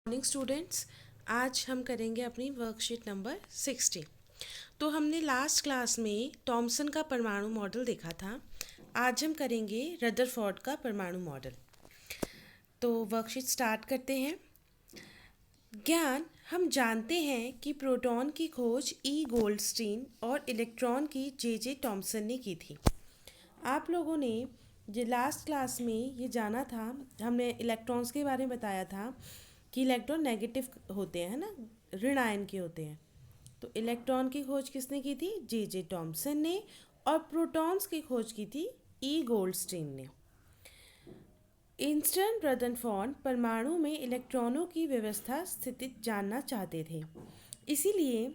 Morning students, आज हम करेंगे अपनी वर्कशीट नंबर 60। तो हमने लास्ट क्लास में थॉमसन का परमाणु मॉडल देखा था। आज हम करेंगे रदरफोर्ड का परमाणु मॉडल। तो वर्कशीट स्टार्ट करते हैं। ज्ञान हम जानते हैं कि प्रोटॉन की खोज ई गोल्डस्टीन और इलेक्ट्रॉन की जे थॉमसन ने की थी। आप लोगों ने ये लास्ट क्लास में ये जाना था, हमने इलेक्ट्रॉन्स के बारे में बताया था कि इलेक्ट्रॉन नेगेटिव होते हैं, है ना, ऋण आयन के होते हैं। तो इलेक्ट्रॉन की खोज किसने की थी? जे थॉमसन ने। और प्रोटॉन्स की खोज की थी ई गोल्डस्टीन ने। इंस्टर्न रदरफोर्ड परमाणु में इलेक्ट्रॉनों की व्यवस्था स्थिति जानना चाहते थे। इसीलिए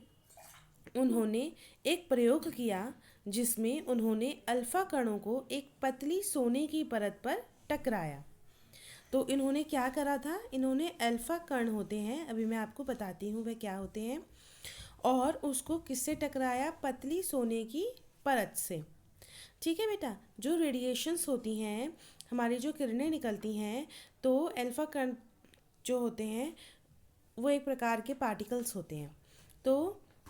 उन्होंने एक प्रयोग किया जिसमें उन्होंने अल्फा कणों को एक पतली सोने की परत पर टकराया। तो इन्होंने क्या करा था? इन्होंने अल्फा कण होते हैं, अभी मैं आपको बताती हूँ वह क्या होते हैं, और उसको किससे टकराया? पतली सोने की परत से। ठीक है बेटा, जो रेडिएशंस होती हैं, हमारी जो किरणें निकलती हैं, तो अल्फा कण जो होते हैं वो एक प्रकार के पार्टिकल्स होते हैं। तो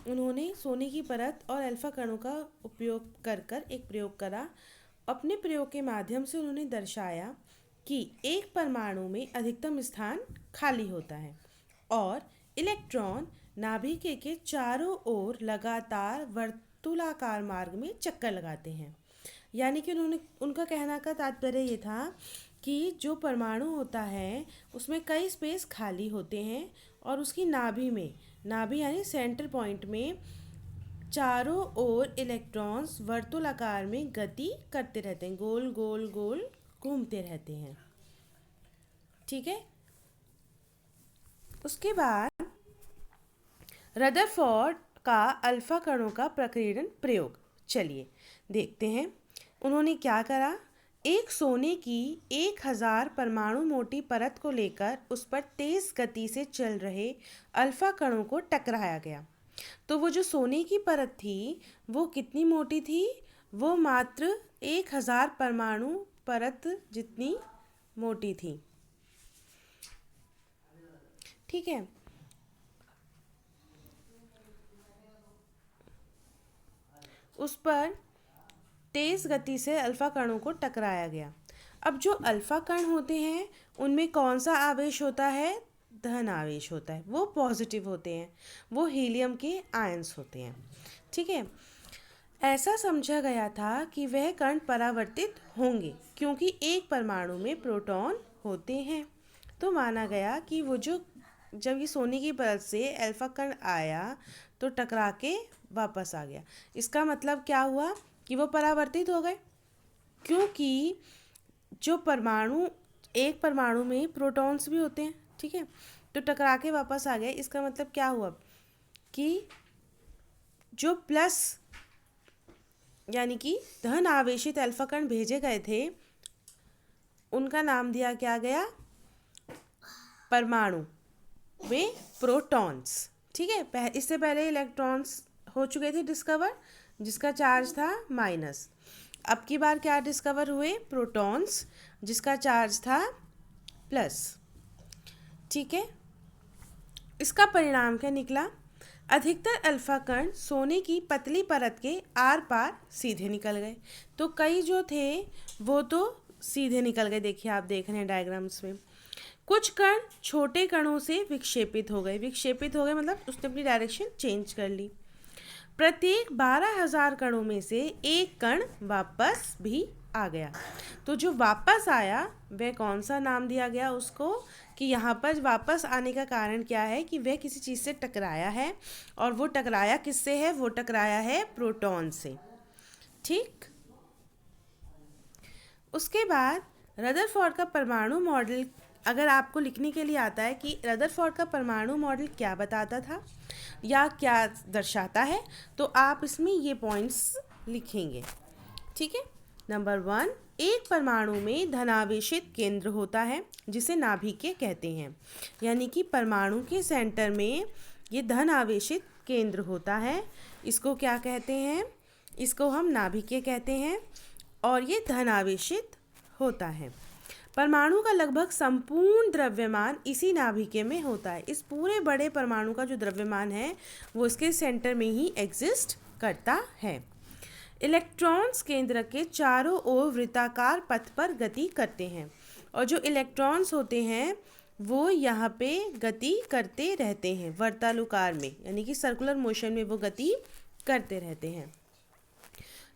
उन्होंने सोने की परत और अल्फा कणों का उपयोग कर कर एक प्रयोग करा। अपने प्रयोग के माध्यम से उन्होंने दर्शाया कि एक परमाणु में अधिकतम स्थान खाली होता है और इलेक्ट्रॉन नाभिक के चारों ओर लगातार वर्तुलाकार मार्ग में चक्कर लगाते हैं। यानी कि उनका कहना का तात्पर्य ये था कि जो परमाणु होता है उसमें कई स्पेस खाली होते हैं और उसकी नाभि यानी सेंटर पॉइंट में चारों ओर इलेक्ट्रॉन्स वर्तुलाकार में गति करते रहते हैं, गोल गोल गोल घूमते रहते हैं। ठीक है। उसके बाद रदरफोर्ड का अल्फा कणों का प्रकीर्णन प्रयोग, चलिए देखते हैं। उन्होंने क्या करा? एक सोने की 1000 परमाणु मोटी परत को लेकर उस पर तेज गति से चल रहे अल्फा कणों को टकराया गया। तो वो जो सोने की परत थी वो कितनी मोटी थी? वो मात्र 1000 परमाणु परत जितनी मोटी थी। ठीक है। उस पर तेज गति से अल्फा कणों को टकराया गया। अब जो अल्फा कण होते हैं उनमें कौन सा आवेश होता है? धन आवेश होता है, वो पॉजिटिव होते हैं, वो हीलियम के आयंस होते हैं। ठीक है। ऐसा समझा गया था कि वह कण परावर्तित होंगे क्योंकि एक परमाणु में प्रोटॉन होते हैं। तो माना गया कि वो जब ये सोने की परत से अल्फा कण आया तो टकरा के वापस आ गया। इसका मतलब क्या हुआ कि वो परावर्तित हो गए, क्योंकि जो एक परमाणु में प्रोटॉन्स भी होते हैं। ठीक है। तो टकरा के वापस आ गए। इसका मतलब क्या हुआ कि जो प्लस यानी कि धन आवेशित अल्फा कण भेजे गए थे उनका नाम दिया क्या गया? परमाणु में प्रोटॉन्स। ठीक है। इससे पहले इलेक्ट्रॉन्स हो चुके थे डिस्कवर, जिसका चार्ज था माइनस। अब की बार क्या डिस्कवर हुए? प्रोटॉन्स, जिसका चार्ज था प्लस। ठीक है। इसका परिणाम क्या निकला? अधिकतर अल्फा कण सोने की पतली परत के आर पार सीधे निकल गए। तो कई जो थे वो तो सीधे निकल गए, देखिए आप देख रहे हैं डायग्राम्स में। कुछ कण छोटे कणों से विक्षेपित हो गए मतलब उसने अपनी डायरेक्शन चेंज कर ली। प्रत्येक 12,000 कणों में से एक कण वापस भी आ गया। तो जो वापस आया वह कौन सा नाम दिया गया उसको? कि यहाँ पर वापस आने का कारण क्या है कि वह किसी चीज़ से टकराया है, और वो टकराया किससे है? वो टकराया है प्रोटॉन से। ठीक। उसके बाद रदरफोर्ड का परमाणु मॉडल, अगर आपको लिखने के लिए आता है कि रदरफोर्ड का परमाणु मॉडल क्या बताता था या क्या दर्शाता है, तो आप इसमें ये पॉइंट्स लिखेंगे। ठीक है। नंबर 1, एक परमाणु में धनावेशित केंद्र होता है जिसे नाभिक कहते हैं। यानी कि परमाणु के सेंटर में ये धन आवेशित केंद्र होता है। इसको क्या कहते हैं? इसको हम नाभिक कहते हैं और ये धन आवेशित होता है। परमाणु का लगभग संपूर्ण द्रव्यमान इसी नाभिक में होता है। इस पूरे बड़े परमाणु का जो द्रव्यमान है वो इसके सेंटर में ही एग्जिस्ट करता है। इलेक्ट्रॉन्स केंद्र के चारों ओर वृत्ताकार पथ पर गति करते हैं और जो इलेक्ट्रॉन्स होते हैं वो यहाँ पे गति करते रहते हैं वर्तानुकार में, यानी कि सर्कुलर मोशन में वो गति करते रहते हैं।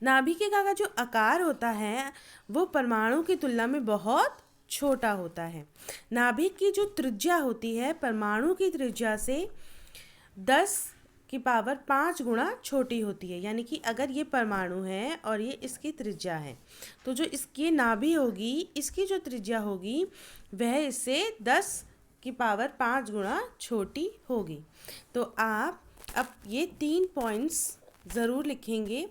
नाभिकिका का जो आकार होता है वो परमाणु की तुलना में बहुत छोटा होता है। नाभिक की जो त्रिज्या होती है परमाणु की त्रिज्या से 10⁵ गुणा छोटी होती है। यानी कि अगर ये परमाणु है और ये इसकी त्रिज्या है तो जो इसकी नाभि होगी इसकी जो त्रिज्या होगी वह इससे 10⁵ गुणा छोटी होगी। तो आप अब ये 3 पॉइंट्स ज़रूर लिखेंगे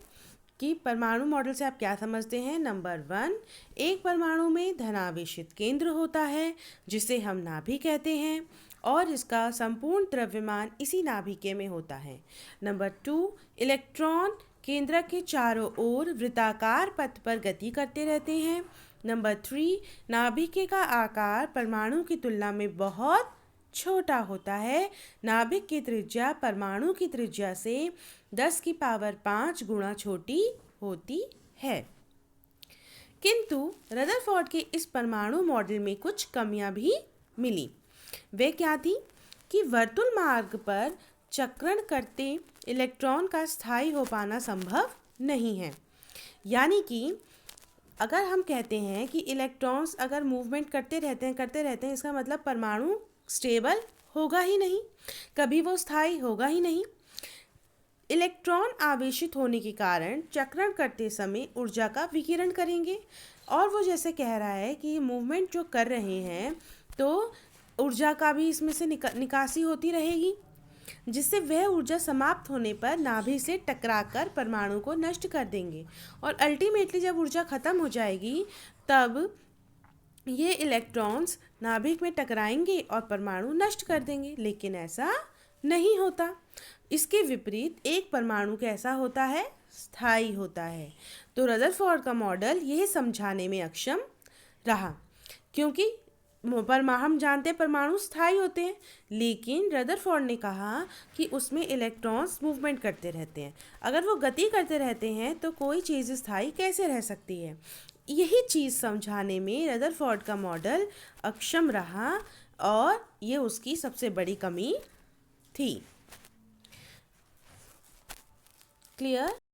कि परमाणु मॉडल से आप क्या समझते हैं। नंबर 1, एक परमाणु में धनावेशित केंद्र होता है जिसे हम नाभि कहते हैं और इसका संपूर्ण द्रव्यमान इसी नाभिक में होता है। नंबर 2, इलेक्ट्रॉन केंद्र के चारों ओर वृत्ताकार पथ पर गति करते रहते हैं। नंबर 3, नाभिक का आकार परमाणु की तुलना में बहुत छोटा होता है। नाभिक की त्रिज्या परमाणु की त्रिज्या से 10⁵ गुणा छोटी होती है। किंतु रदरफोर्ड के इस परमाणु मॉडल में कुछ कमियां भी मिली। वे क्या थी कि वर्तुल मार्ग पर चक्रण करते इलेक्ट्रॉन का स्थायी हो पाना संभव नहीं है। यानी कि अगर हम कहते हैं कि इलेक्ट्रॉन्स अगर मूवमेंट करते रहते हैं इसका मतलब परमाणु स्टेबल होगा ही नहीं, कभी वो स्थायी होगा ही नहीं। इलेक्ट्रॉन आवेशित होने के कारण चक्रण करते समय ऊर्जा का विकिरण करेंगे और वो जैसे कह रहा है कि मूवमेंट जो कर रहे हैं तो ऊर्जा का भी इसमें से निकासी होती रहेगी, जिससे वह ऊर्जा समाप्त होने पर नाभि से टकराकर परमाणु को नष्ट कर देंगे और अल्टीमेटली जब ऊर्जा खत्म हो जाएगी तब ये इलेक्ट्रॉन्स नाभिक में टकराएंगे और परमाणु नष्ट कर देंगे। लेकिन ऐसा नहीं होता। इसके विपरीत एक परमाणु कैसा होता है, स्थायी होता है। तो रदरफोर्ड का मॉडल यह समझाने में अक्षम रहा, क्योंकि हम जानते हैं परमाणु स्थायी होते हैं, लेकिन रदरफोर्ड ने कहा कि उसमें इलेक्ट्रॉन्स मूवमेंट करते रहते हैं। अगर वो गति करते रहते हैं तो कोई चीज़ स्थायी कैसे रह सकती है। यही चीज़ समझाने में रदरफोर्ड का मॉडल अक्षम रहा और ये उसकी सबसे बड़ी कमी थी। क्लियर?